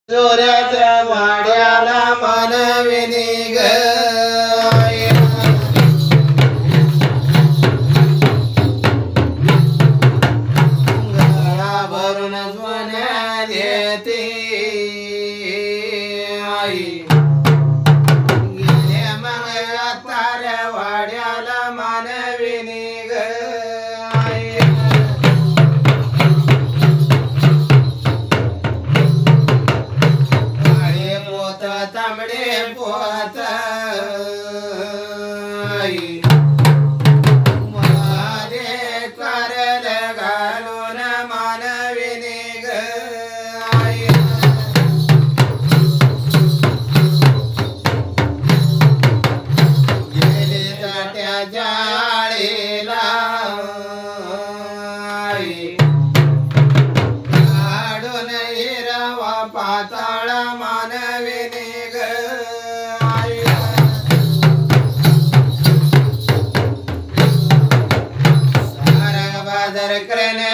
जोऱ्याच्या वाड्याला मनविनी ग गळा भरून सोन्या देते आई गेले मग ताऱ्या वाड्याला मनविनी ग तांबडे पोत मध्ये करल घालून मानविनी ग गेले त्या जाळीला काढून हिरवा पाताळ मानविनी बाजार करणे